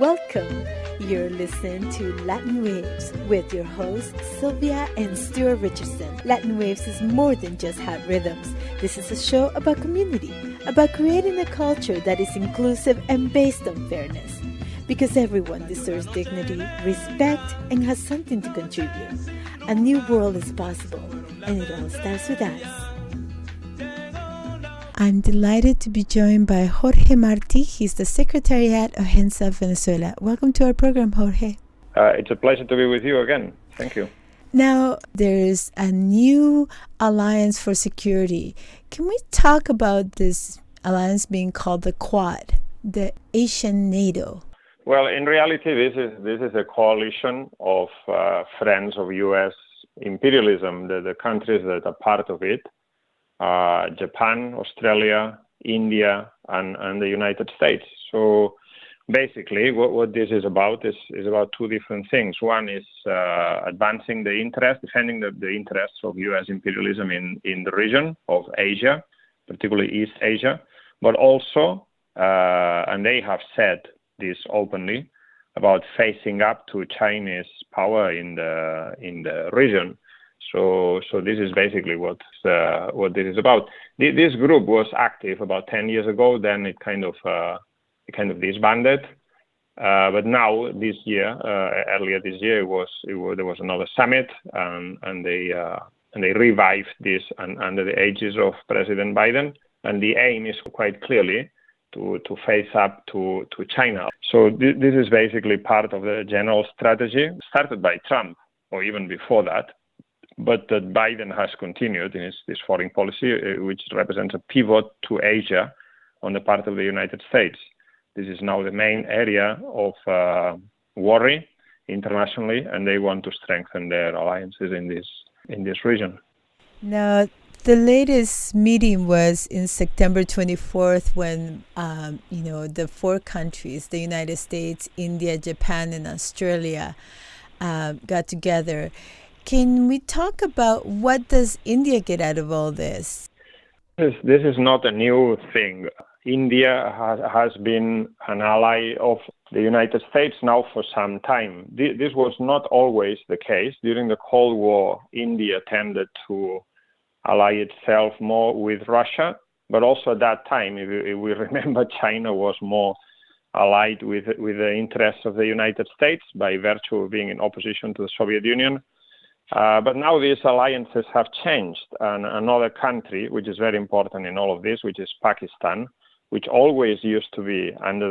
Welcome. You're listening to Latin Waves with your hosts, Sylvia and Sylvia Richardson. Latin Waves is more than just hot rhythms. This is a show about community, about creating a culture that is inclusive and based on fairness. Because everyone deserves dignity, respect, and has something to contribute. A new world is possible, and it all starts with us. I'm delighted to be joined by Jorge Marti. He's the secretariat of Hands of Venezuela. Welcome to our program, Jorge. It's a pleasure to be with you again. Thank you. Now, there's a new alliance for security. Can we talk about this alliance being called the Quad, the Asian NATO? Well, in reality, this is a coalition of friends of U.S. imperialism, the countries that are part of it. Japan, Australia, India, and the United States. So basically, what this is about is about two different things. One is advancing the interest, defending the interests of U.S. imperialism in the region of Asia, particularly East Asia, but also, and they have said this openly, about facing up to Chinese power in the region. So this is basically what this is about. This group was active about 10 years ago. Then it kind of disbanded. But now this year, earlier this year, there was another summit, and they revived this under the aegis of President Biden. And the aim is quite clearly to face up to China. So this is basically part of the general strategy started by Trump, or even before that, but that Biden has continued in this foreign policy, which represents a pivot to Asia on the part of the United States. This is now the main area of worry internationally, and they want to strengthen their alliances in this region. Now, the latest meeting was in September 24th when, the four countries, the United States, India, Japan, and Australia, got together. Can we talk about what does India get out of all this? This is not a new thing. India has been an ally of the United States now for some time. This was not always the case. During the Cold War, India tended to ally itself more with Russia, but also at that time, if we remember, China was more allied with the interests of the United States by virtue of being in opposition to the Soviet Union. But now these alliances have changed, and another country, which is very important in all of this, which is Pakistan, which always used to be under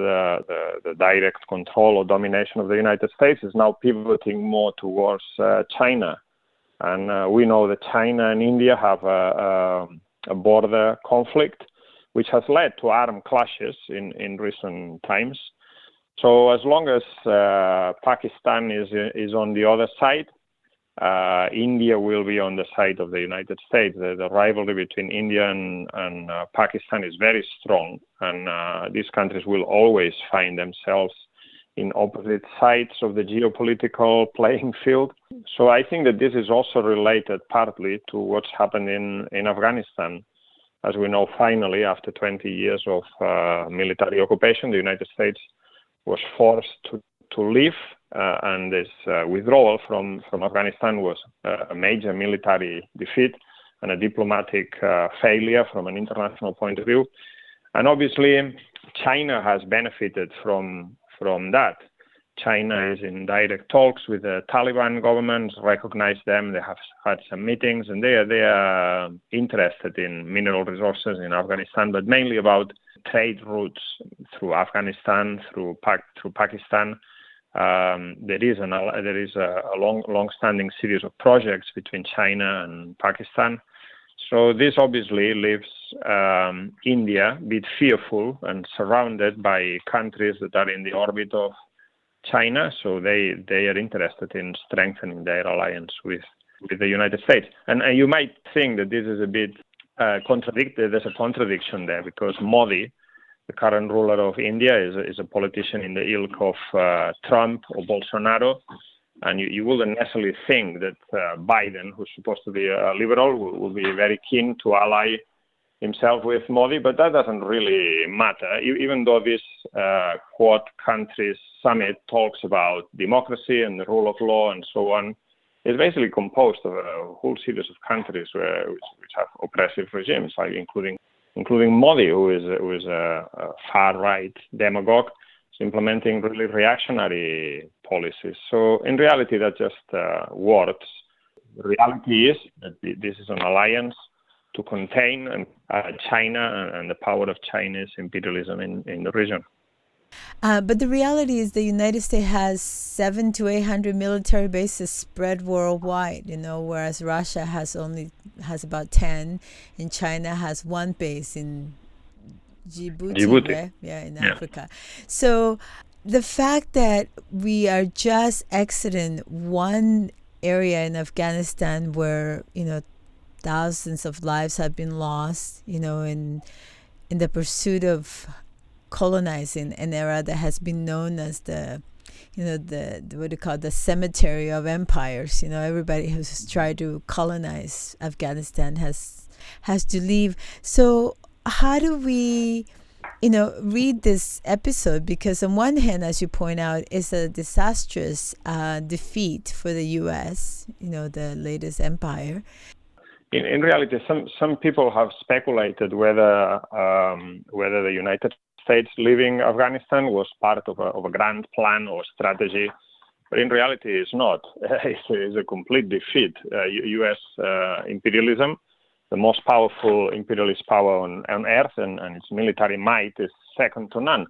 the direct control or domination of the United States, is now pivoting more towards China. And we know that China and India have a border conflict, which has led to armed clashes in recent times. So as long as Pakistan is on the other side, India will be on the side of the United States. The rivalry between India and Pakistan is very strong, and these countries will always find themselves in opposite sides of the geopolitical playing field. So I think that this is also related partly to what's happened in Afghanistan. As we know, finally, after 20 years of military occupation, the United States was forced to leave, and this withdrawal from Afghanistan was a major military defeat and a diplomatic failure from an international point of view. And obviously, China has benefited from that. China is in direct talks with the Taliban government, recognize them. They have had some meetings, and they are interested in mineral resources in Afghanistan, but mainly about trade routes through Afghanistan, through Pakistan. There is a long-standing series of projects between China and Pakistan. So this obviously leaves India a bit fearful and surrounded by countries that are in the orbit of China. So they are interested in strengthening their alliance with the United States. And you might think that this is a bit contradicted. There's a contradiction there because Modi, the current ruler of India, is a politician in the ilk of Trump or Bolsonaro. And you wouldn't necessarily think that Biden, who's supposed to be a liberal, will be very keen to ally himself with Modi, but that doesn't really matter. Even though this Quad countries summit talks about democracy and the rule of law and so on, it's basically composed of a whole series of countries which have oppressive regimes, like including Modi, who is a far-right demagogue, implementing really reactionary policies. So in reality, that's just words. The reality is that this is an alliance to contain China and the power of Chinese imperialism in the region. But the reality is the United States has 700 to 800 military bases spread worldwide, whereas Russia has about 10, and China has one base in Djibouti. Right? Yeah, in Africa. So the fact that we are just exiting one area in Afghanistan where, thousands of lives have been lost, in the pursuit of colonizing an era that has been known as the what do you call it, the cemetery of empires. Everybody who's tried to colonize Afghanistan has to leave. So how do we read this episode? Because on one hand, as you point out, it's a disastrous defeat for the U.S., the latest empire. In reality, some people have speculated whether the United States leaving Afghanistan was part of a grand plan or strategy, but in reality, it's not. It's a complete defeat. U.S. imperialism, the most powerful imperialist power on earth, and its military might is second to none.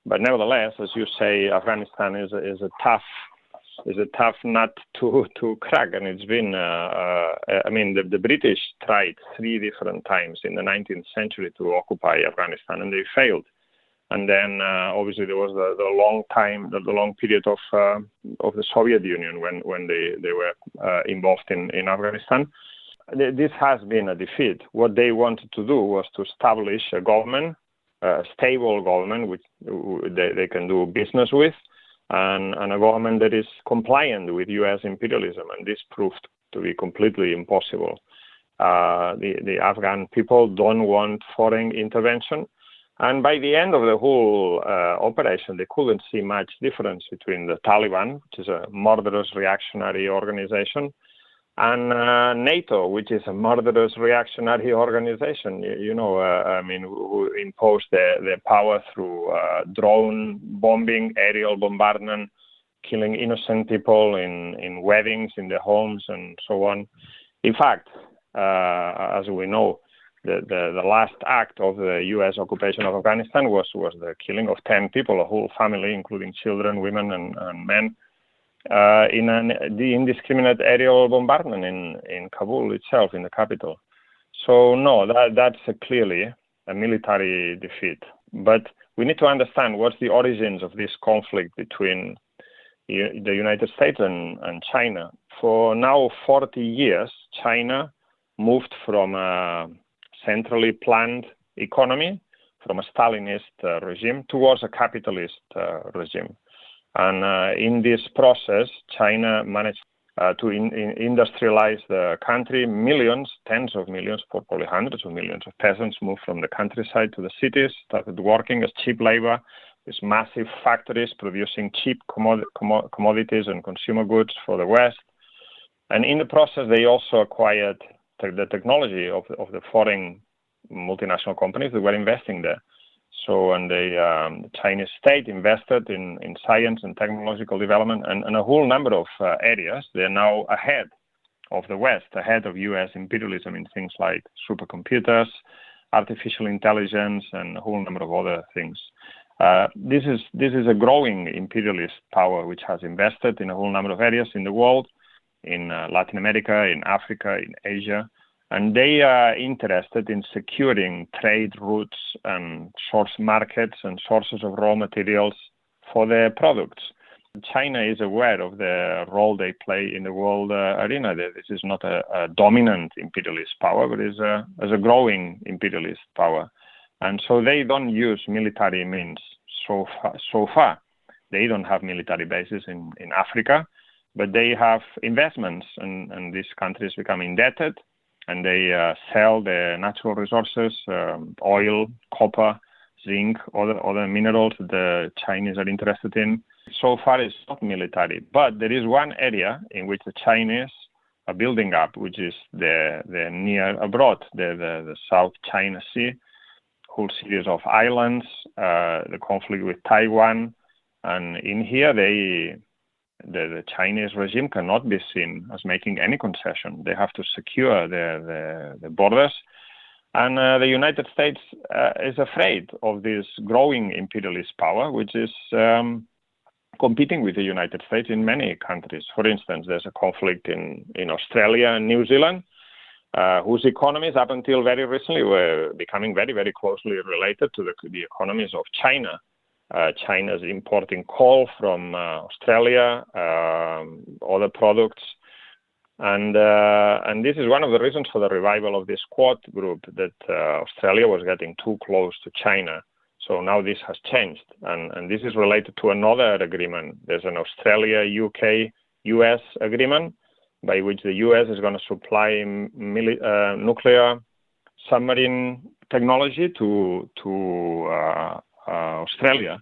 But nevertheless, as you say, Afghanistan is a tough nut to crack, and it's been. The British tried 3 different times in the 19th century to occupy Afghanistan, and they failed. And then obviously there was the long period of the Soviet Union when they were involved in Afghanistan. This has been a defeat. What they wanted to do was to establish a government, a stable government which they can do business with, and a government that is compliant with U.S. imperialism, and this proved to be completely impossible. The Afghan people don't want foreign intervention, and by the end of the whole operation, they couldn't see much difference between the Taliban, which is a murderous reactionary organization, and NATO, which is a murderous reactionary organization, who imposed their power through drone bombing, aerial bombardment, killing innocent people in weddings, in their homes, and so on. In fact, as we know, the last act of the U.S. occupation of Afghanistan was the killing of 10 people, a whole family, including children, women, and men, in the indiscriminate aerial bombardment in Kabul itself, in the capital. So no, that's clearly a military defeat. But we need to understand what's the origins of this conflict between the United States and China. For now 40 years, China moved from a centrally planned economy, from a Stalinist regime, towards a capitalist regime. And in this process, China managed to industrialize the country. Millions, tens of millions, probably hundreds of millions of peasants moved from the countryside to the cities, started working as cheap labor, with massive factories producing cheap commodities and consumer goods for the West. And in the process, they also acquired the technology of the foreign multinational companies that were investing there. So, and the Chinese state invested in science and technological development and a whole number of areas. They're now ahead of the West, ahead of U.S. imperialism in things like supercomputers, artificial intelligence, and a whole number of other things. This is a growing imperialist power which has invested in a whole number of areas in the world, in Latin America, in Africa, in Asia. And they are interested in securing trade routes and source markets and sources of raw materials for their products. China is aware of the role they play in the world arena. This is not a dominant imperialist power, but is a growing imperialist power. And so they don't use military means so far. They don't have military bases in Africa, but they have investments, and these countries become indebted. and they sell the natural resources, oil, copper, zinc, other minerals that the Chinese are interested in. So far, it's not military, but there is one area in which the Chinese are building up, which is the near abroad, the South China Sea, whole series of islands, the conflict with Taiwan, and in here the Chinese regime cannot be seen as making any concession. They have to secure the borders, and the United States is afraid of this growing imperialist power, which is competing with the United States in many countries. For instance, there's a conflict in Australia and New Zealand, whose economies up until very recently were becoming very, very closely related to the economies of China. China's importing coal from Australia, other products. And this is one of the reasons for the revival of this Quad group, that Australia was getting too close to China. So now this has changed, and this is related to another agreement. There's an Australia-UK-US agreement by which the US is going to supply nuclear submarine technology to Australia.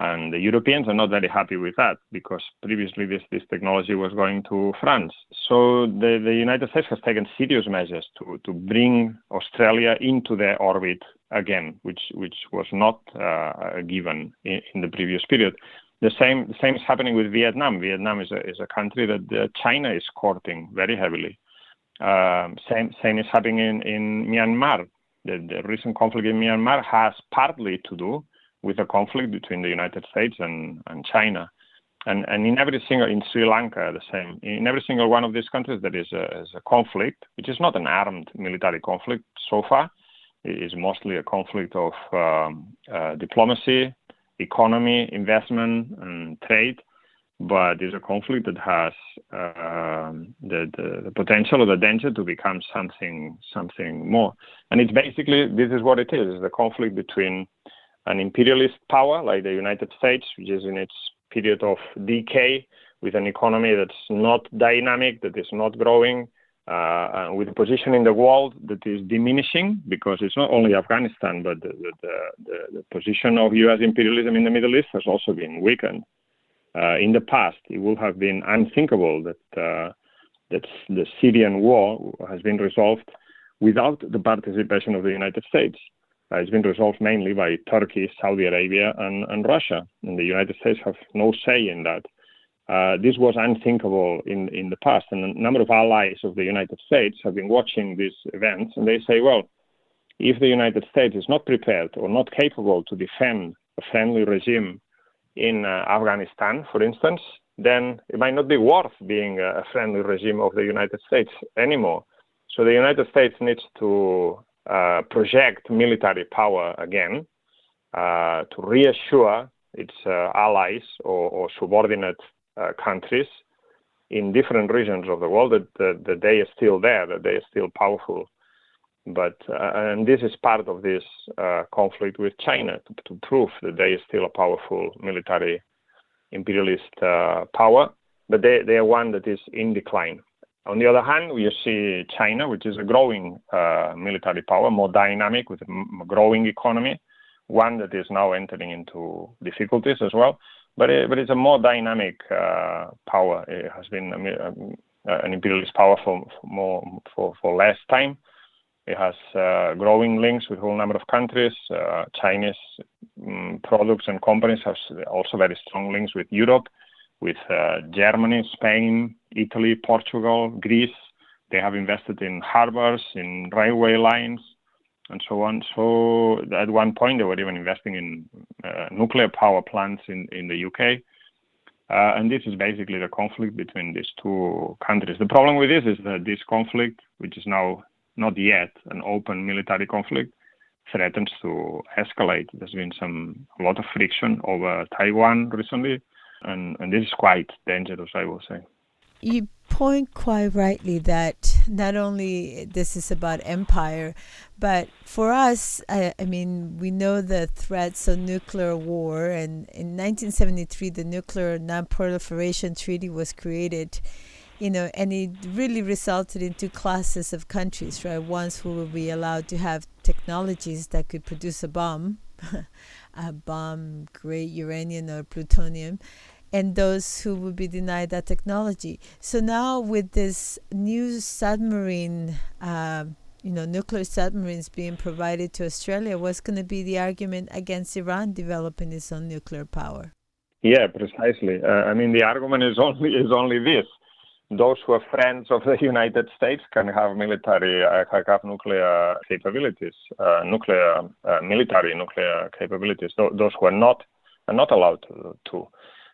And the Europeans are not very happy with that, because previously this technology was going to France. So the United States has taken serious measures to bring Australia into their orbit again, which was not given in the previous period. The same is happening with Vietnam. Vietnam is a country that China is courting very heavily. Same is happening in Myanmar. The recent conflict in Myanmar has partly to do with a conflict between the United States and China. And in every single, in Sri Lanka, the same. In every single one of these countries, there is a conflict, which is not an armed military conflict so far. It is mostly a conflict of diplomacy, economy, investment, and trade. But it's a conflict that has the potential or the danger to become something more. And it's basically, this is what it is. It's the conflict between an imperialist power like the United States, which is in its period of decay, with an economy that's not dynamic, that is not growing, with a position in the world that is diminishing, because it's not only Afghanistan, but the position of U.S. imperialism in the Middle East has also been weakened. In the past, it would have been unthinkable that the Syrian war has been resolved without the participation of the United States. It's been resolved mainly by Turkey, Saudi Arabia, and Russia. And the United States have no say in that. This was unthinkable in the past. And a number of allies of the United States have been watching these events, and they say, well, if the United States is not prepared or not capable to defend a friendly regime in Afghanistan, for instance, then it might not be worth being a friendly regime of the United States anymore. So the United States needs to project military power again to reassure its allies or subordinate countries in different regions of the world that they are still there, that they are still powerful. But and this is part of this conflict with China, to prove that they are still a powerful military imperialist power, but they are one that is in decline. On the other hand, we see China, which is a growing military power, more dynamic, with a growing economy, one that is now entering into difficulties as well. But it's a more dynamic power. It has been an imperialist power for less time. It has growing links with a whole number of countries. Chinese products and companies have also very strong links with Europe, with Germany, Spain, Italy, Portugal, Greece. They have invested in harbors, in railway lines, and so on. So at one point, they were even investing in nuclear power plants in the UK. And this is basically the conflict between these two countries. The problem with this is that this conflict, which is now not yet an open military conflict, threatens to escalate. There's been a lot of friction over Taiwan recently, and this is quite dangerous, I will say. You point quite rightly that not only this is about empire, but for us, I mean, we know the threats of nuclear war, and in 1973, the Nuclear Non-Proliferation Treaty was created. And it really resulted in two classes of countries, right? Ones who will be allowed to have technologies that could produce a bomb, grade uranium or plutonium, and those who would be denied that technology. So now with this new submarine, nuclear submarines being provided to Australia, what's going to be the argument against Iran developing its own nuclear power? Yeah, precisely. The argument is only this: those who are friends of the United States can have nuclear capabilities, nuclear capabilities. Those who are not allowed to.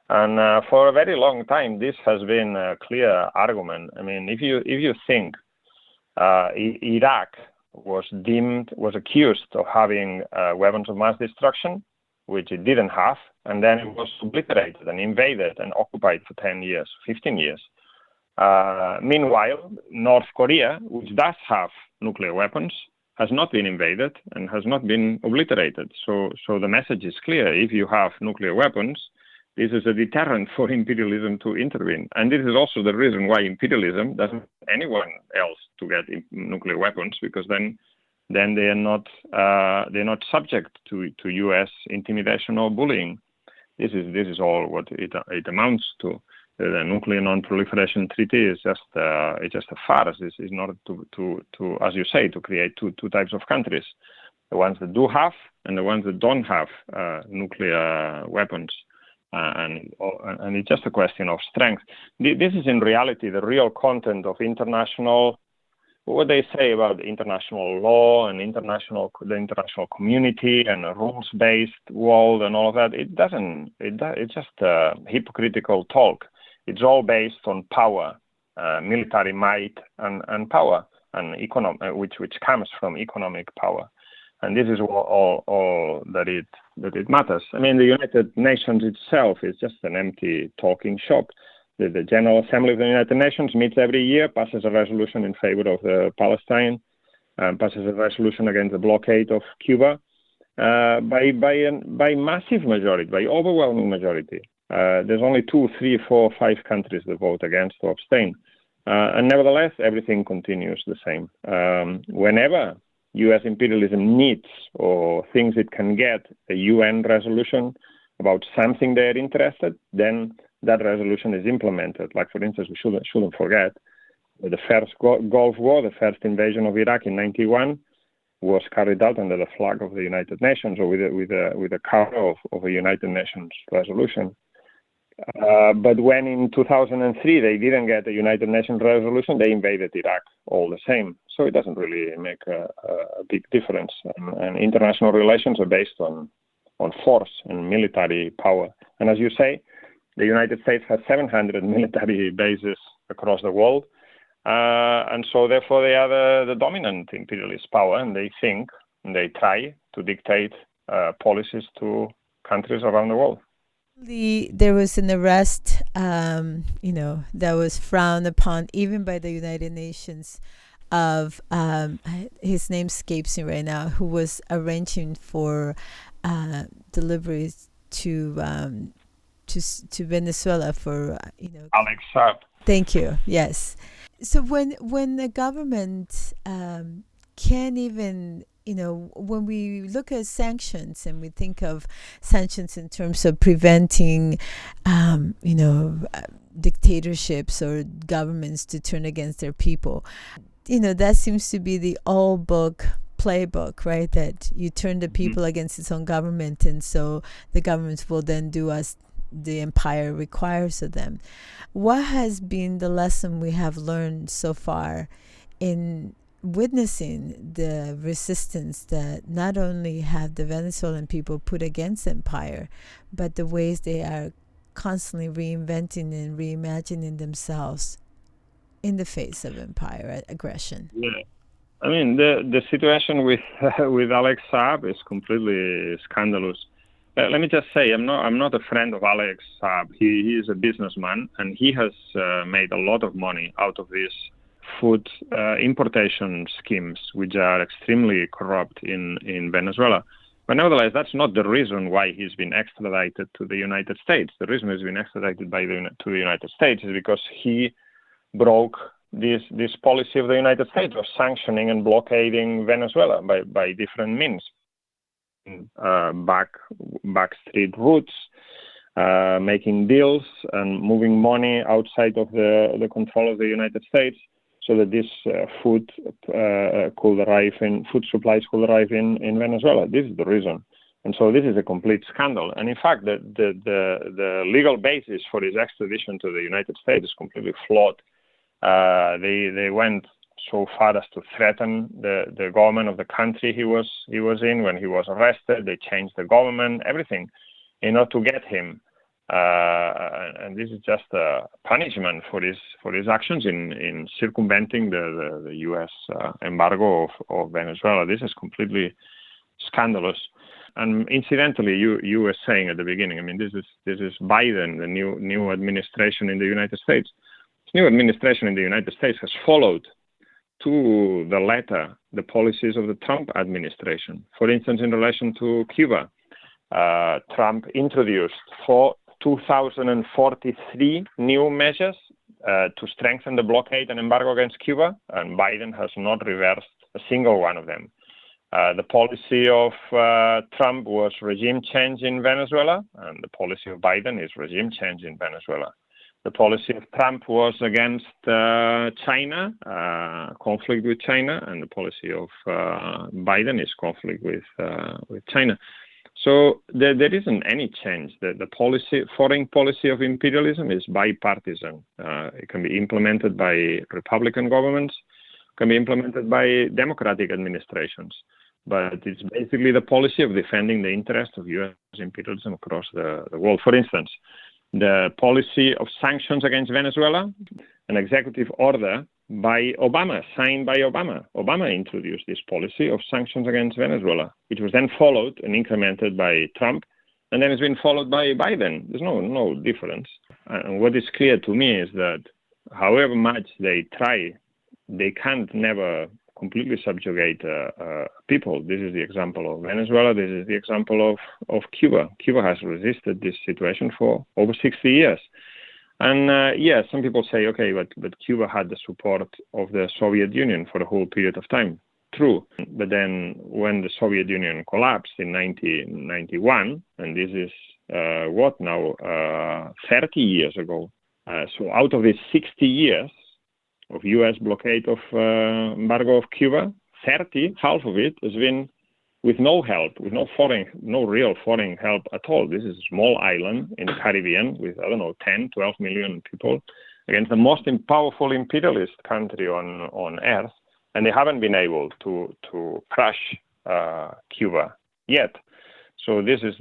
And for a very long time, this has been a clear argument. If you think Iraq was accused of having weapons of mass destruction, which it didn't have, and then it was obliterated and invaded and occupied for 10 years, 15 years. Meanwhile, North Korea, which does have nuclear weapons, has not been invaded and has not been obliterated. So the message is clear. If you have nuclear weapons, this is a deterrent for imperialism to intervene. And this is also the reason why imperialism doesn't want anyone else to get nuclear weapons, because then they are not subject to U.S. intimidation or bullying. This is all what it amounts to. The nuclear non-proliferation treaty is just a farce. It's in order to as you say, to create two types of countries: the ones that do have and the ones that don't have nuclear weapons. And it's just a question of strength. This is in reality the real content of international. What they say about international law and the international community and a rules-based world and all of that. It's just hypocritical talk. It's all based on power, military might and power, and which comes from economic power. And this is all that it matters. The United Nations itself is just an empty talking shop. The General Assembly of the United Nations meets every year, passes a resolution in favor of Palestine, passes a resolution against the blockade of Cuba by massive majority, by overwhelming majority. There's only 2, 3, 4, 5 countries that vote against or abstain. And nevertheless, everything continues the same. Whenever U.S. imperialism needs or thinks it can get a UN resolution about something they're interested, then that resolution is implemented. Like, for instance, we shouldn't forget the first Gulf War, the first invasion of Iraq in 1991, was carried out under the flag of the United Nations, or with a cover of a United Nations resolution. But when in 2003 they didn't get a United Nations resolution, they invaded Iraq all the same. So it doesn't really make a big difference. And international relations are based on force and military power. And as you say, the United States has 700 military bases across the world. And so therefore they are the dominant imperialist power, and they think and they try to dictate policies to countries around the world. There was an arrest, that was frowned upon even by the United Nations, of his name escapes me right now, who was arranging for deliveries to Venezuela for Alex Saab. Thank you. Yes. So when the government can't even, when we look at sanctions and we think of sanctions in terms of preventing, dictatorships or governments to turn against their people, that seems to be the old book playbook, right? That you turn the people against its own government, and so the governments will then do as the empire requires of them. What has been the lesson we have learned so far in witnessing the resistance that not only have the Venezuelan people put against empire, but the ways they are constantly reinventing and reimagining themselves in the face of empire aggression? Yeah. The situation with Alex Saab is completely scandalous. Let me just say, I'm not a friend of Alex Saab. He is a businessman, and he has made a lot of money out of these food importation schemes, which are extremely corrupt in Venezuela. But nevertheless, that's not the reason why he's been extradited to the United States. The reason he's been extradited to the United States is because he broke this policy of the United States of sanctioning and blockading Venezuela by different means, backstreet routes, making deals and moving money outside of the control of the United States, so that this food supplies could arrive in Venezuela. This is the reason. And so this is a complete scandal. And in fact, the legal basis for his extradition to the United States is completely flawed. They went so far as to threaten the government of the country he was in when he was arrested. They changed the government, everything, in order to get him. And this is just a punishment for his actions in circumventing the U.S. embargo of Venezuela. This is completely scandalous. And incidentally, you were saying at the beginning, I mean, this is Biden, the new administration in the United States. This new administration in the United States has followed to the letter the policies of the Trump administration. For instance, in relation to Cuba, Trump introduced 2,043 new measures to strengthen the blockade and embargo against Cuba, and Biden has not reversed a single one of them. The policy of Trump was regime change in Venezuela, and the policy of Biden is regime change in Venezuela. The policy of Trump was against China, conflict with China, and the policy of Biden is conflict with China. So there isn't any change. The foreign policy of imperialism is bipartisan. It can be implemented by Republican governments, can be implemented by Democratic administrations. But it's basically the policy of defending the interests of U.S. imperialism across the world. For instance, the policy of sanctions against Venezuela, an executive order by Obama, signed by Obama. Obama introduced this policy of sanctions against Venezuela. It was then followed and incremented by Trump, and then it's been followed by Biden. There's no difference. And what is clear to me is that however much they try, they can't never completely subjugate people. This is the example of Venezuela. This is the example of Cuba. Cuba has resisted this situation for over 60 years. And yes, some people say, okay, but Cuba had the support of the Soviet Union for the whole period of time. True. But then when the Soviet Union collapsed in 1991, and this is 30 years ago. So out of these 60 years of U.S. blockade of embargo of Cuba, half of it has been with no help, with no real foreign help at all. This is a small island in the Caribbean with, 10, 12 million people against the most powerful imperialist country on earth, and they haven't been able to crush Cuba yet. So this is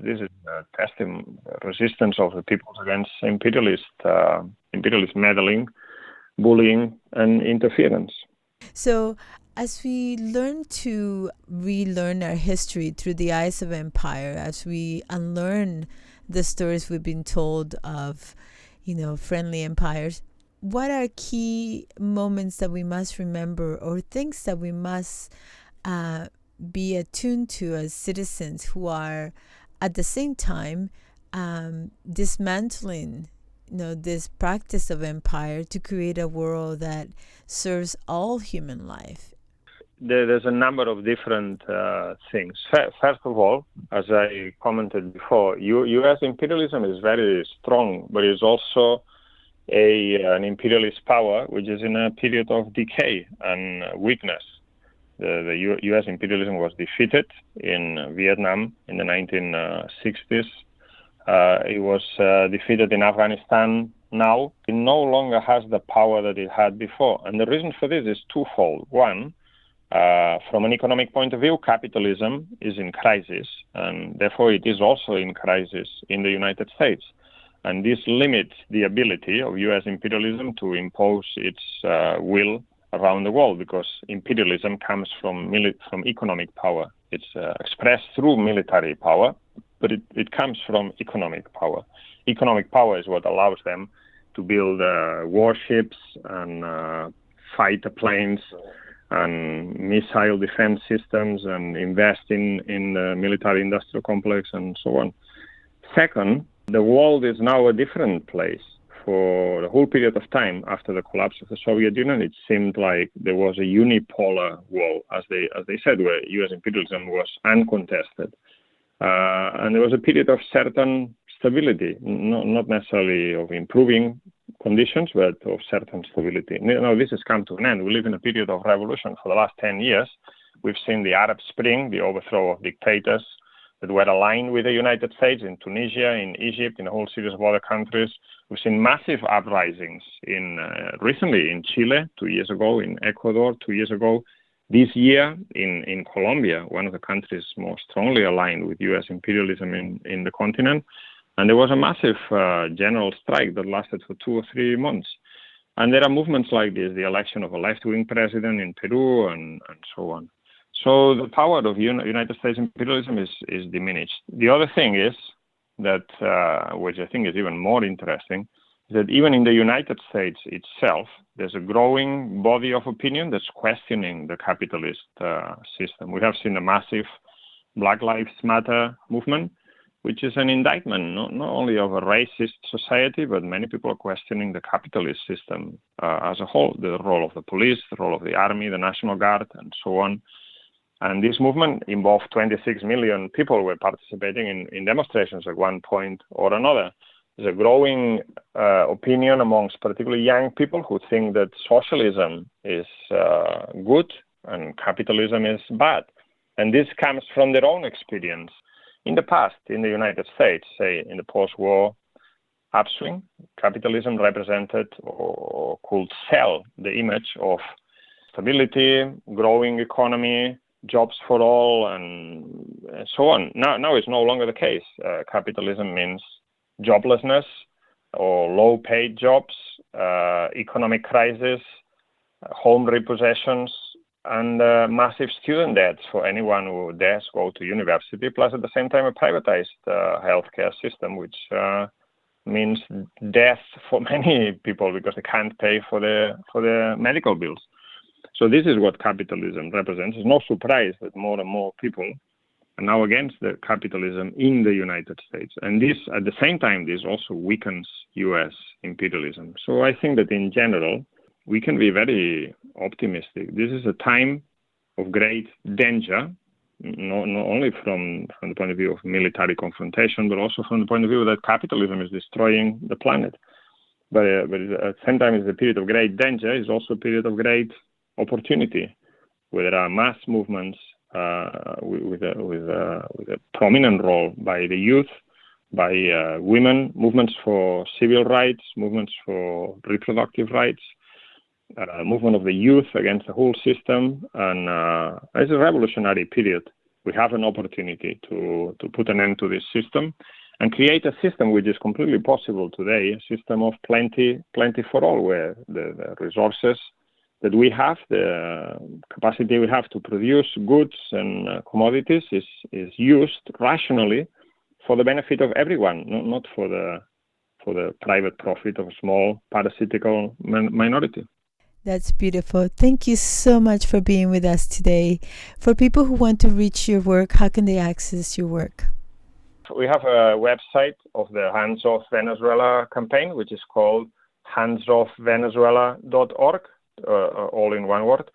testing resistance of the peoples against imperialist meddling, bullying, and interference. So as we learn to relearn our history through the eyes of empire, as we unlearn the stories we've been told of, friendly empires, what are key moments that we must remember, or things that we must be attuned to as citizens who are at the same time dismantling this practice of empire to create a world that serves all human life? There's a number of different things. First of all, as I commented before, U.S. imperialism is very strong, but it's also an imperialist power which is in a period of decay and weakness. The U.S. imperialism was defeated in Vietnam in the 1960s. It was defeated in Afghanistan now. It no longer has the power that it had before. And the reason for this is twofold. One, from an economic point of view, capitalism is in crisis, and therefore it is also in crisis in the United States. And this limits the ability of U.S. imperialism to impose its will around the world, because imperialism comes from economic power. It's expressed through military power, but it comes from economic power. Economic power is what allows them to build warships and fighter planes and missile defense systems and invest in the military industrial complex and so on. Second, the world is now a different place for the whole period of time after the collapse of the Soviet Union, it seemed like there was a unipolar world, as they said, where U.S. imperialism was uncontested. And there was a period of certain stability, not necessarily of improving conditions, but of certain stability. Now, this has come to an end. We live in a period of revolution. For the last 10 years, we've seen the Arab Spring, the overthrow of dictators that were aligned with the United States in Tunisia, in Egypt, in a whole series of other countries. We've seen massive uprisings recently in Chile 2 years ago, in Ecuador 2 years ago. This year in Colombia, one of the countries most strongly aligned with U.S. imperialism in the continent. And there was a massive general strike that lasted for 2 or 3 months. And there are movements like this, the election of a left-wing president in Peru and so on. So the power of United States imperialism is diminished. The other thing is that, which I think is even more interesting, is that even in the United States itself, there's a growing body of opinion that's questioning the capitalist system. We have seen a massive Black Lives Matter movement, which is an indictment not only of a racist society, but many people are questioning the capitalist system as a whole, the role of the police, the role of the army, the National Guard, and so on. And this movement involved 26 million people who were participating in demonstrations at one point or another. There's a growing opinion amongst particularly young people who think that socialism is good and capitalism is bad. And this comes from their own experience. In the past, in the United States, say in the post-war upswing, capitalism represented or could sell the image of stability, growing economy, jobs for all, and so on. Now it's no longer the case. Capitalism means joblessness or low-paid jobs, economic crisis, home repossessions, and massive student debts for anyone who dares go to university, plus at the same time a privatized healthcare system, which means death for many people because they can't pay for their medical bills. So this is what capitalism represents. It's no surprise that more and more people are now against the capitalism in the United States. And this, at the same time, this also weakens U.S. imperialism. So I think that in general, we can be very optimistic. This is a time of great danger, not only from the point of view of military confrontation, but also from the point of view that capitalism is destroying the planet. But at the same time, it's a period of great danger. It's also a period of great opportunity, where there are mass movements with a prominent role by the youth, by women, movements for civil rights, movements for reproductive rights, movement of the youth against the whole system. And it's a revolutionary period. We have an opportunity to put an end to this system and create a system which is completely possible today, a system of plenty for all, where the resources that we have, the capacity we have to produce goods and commodities is used rationally for the benefit of everyone, not for the private profit of a small parasitical minority. That's beautiful. Thank you so much for being with us today. For people who want to reach your work, how can they access your work? We have a website of the Hands of Venezuela campaign, which is called handsofvenezuela.org. All in one word.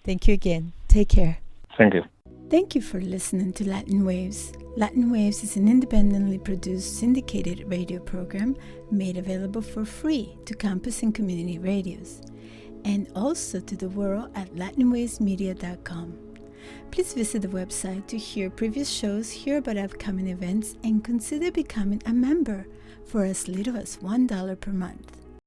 Thank you again. Take care. Thank you. Thank you for listening to Latin Waves. Latin Waves is an independently produced syndicated radio program made available for free to campus and community radios, and also to the world at latinwavesmedia.com. Please visit the website to hear previous shows, hear about upcoming events, and consider becoming a member for as little as $1 per month.